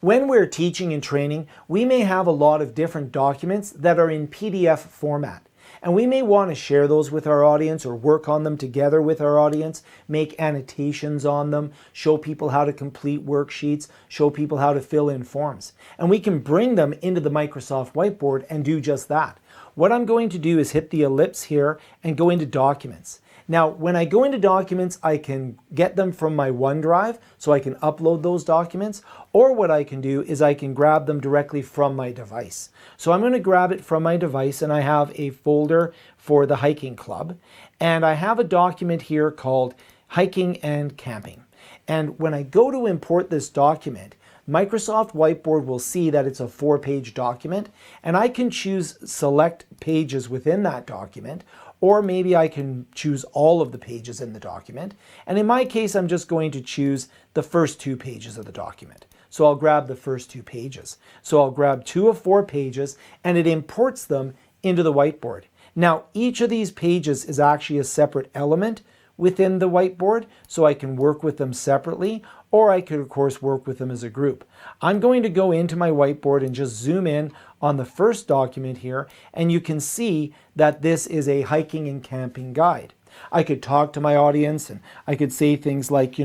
When we're teaching and training, we may have a lot of different documents that are in PDF format. And we may want to share those with our audience or work on them together with our audience, make annotations on them, show people how to complete worksheets, show people how to fill in forms. And we can bring them into the Microsoft Whiteboard and do just that. What I'm going to do is hit the ellipse here and go into Documents. Now, when I go into Documents, I can get them from my OneDrive, so I can upload those documents, or what I can do is I can grab them directly from my device. So I'm going to grab it from my device, and I have a folder for the hiking club, and I have a document here called Hiking and Camping. And when I go to import this document, Microsoft Whiteboard will see that it's a 4-page document, and I can choose select pages within that document, or maybe I can choose all of the pages in the document. And in my case, I'm just going to choose the first 2 pages of the document. So I'll grab the first 2 pages. So I'll grab 2 of 4 pages, and it imports them into the whiteboard. Now, each of these pages is actually a separate element within the whiteboard, so I can work with them separately, or I could, of course, work with them as a group. I'm going to go into my whiteboard and just zoom in on the first document here, and you can see that this is a hiking and camping guide. I could talk to my audience and I could say things like,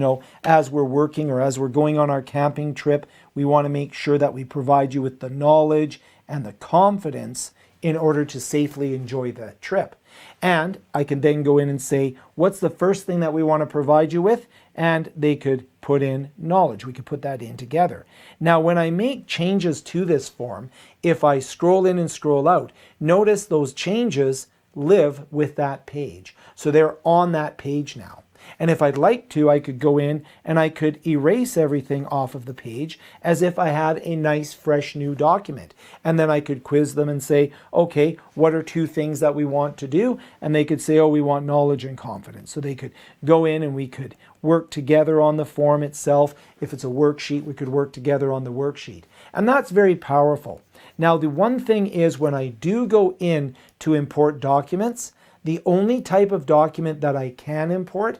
as we're working or as we're going on our camping trip, we want to make sure that we provide you with the knowledge and the confidence in order to safely enjoy the trip. And I can then go in and say, what's the first thing that we want to provide you with? And they could put in knowledge. We could put that in together. Now, when I make changes to this form, if I scroll in and scroll out, notice those changes live with that page. So they're on that page now. And if I'd like to, I could go in and I could erase everything off of the page as if I had a nice, fresh, new document. And then I could quiz them and say, okay, what are 2 things that we want to do? And they could say, oh, we want knowledge and confidence. So they could go in and we could work together on the form itself. If it's a worksheet, we could work together on the worksheet. And that's very powerful. Now, the one thing is when I do go in to import documents, the only type of document that I can import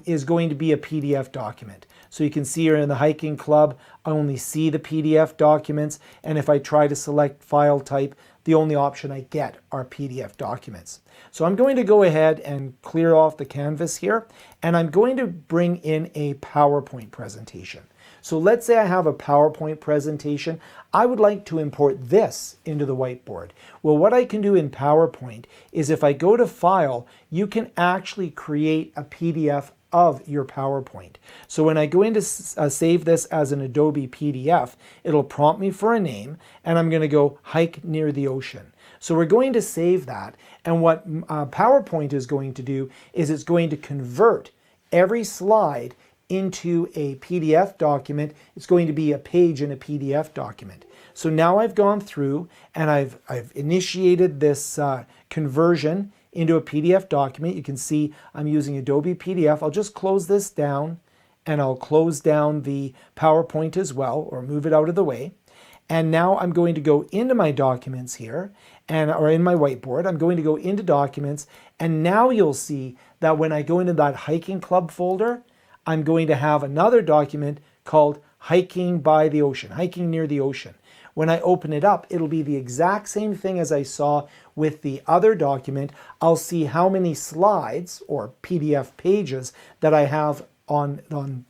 is going to be a PDF document. So you can see here in the hiking club, I only see the PDF documents. And if I try to select file type, the only option I get are PDF documents. So I'm going to go ahead and clear off the canvas here, and I'm going to bring in a PowerPoint presentation. So let's say I have a PowerPoint presentation. I would like to import this into the whiteboard. Well, what I can do in PowerPoint is if I go to File, you can actually create a PDF of your PowerPoint. So when I go in to save this as an Adobe PDF, it'll prompt me for a name, and I'm going to go Hike Near the Ocean. So we're going to save that, and what PowerPoint is going to do is it's going to convert every slide into a PDF document. It's going to be a page in a PDF document. So now I've gone through and I've initiated this conversion into a PDF document. You can see I'm using Adobe PDF. I'll just close this down, and I'll close down the PowerPoint as well, or move it out of the way. And now I'm going to go into my documents here, or in my whiteboard. I'm going to go into Documents, and now you'll see that when I go into that hiking club folder, I'm going to have another document called Hiking by the Ocean, Hiking Near the Ocean. When I open it up, it'll be the exact same thing as I saw with the other document. I'll see how many slides or PDF pages that I have on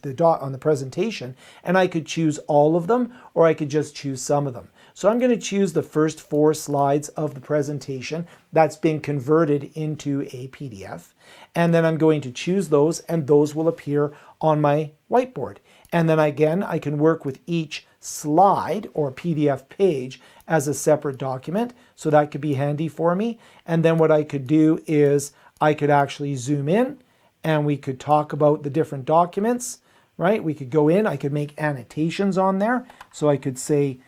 the presentation, and I could choose all of them, or I could just choose some of them. So I'm going to choose the first 4 slides of the presentation that's been converted into a PDF. And then I'm going to choose those, and those will appear on my whiteboard. And then again, I can work with each slide or PDF page as a separate document. So that could be handy for me. And then what I could do is I could actually zoom in, and we could talk about the different documents, right? We could go in, I could make annotations on there. So I could say,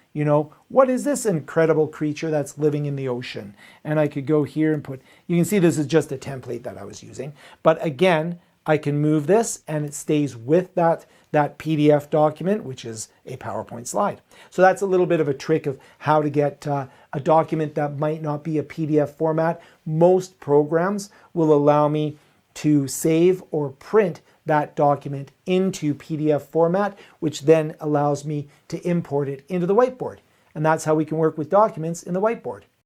what is this incredible creature that's living in the ocean? And I could go here and you can see this is just a template that I was using. But again, I can move this and it stays with that PDF document, which is a PowerPoint slide. So that's a little bit of a trick of how to get a document that might not be a PDF format. Most programs will allow me to save or print that document into PDF format, which then allows me to import it into the whiteboard. And that's how we can work with documents in the whiteboard.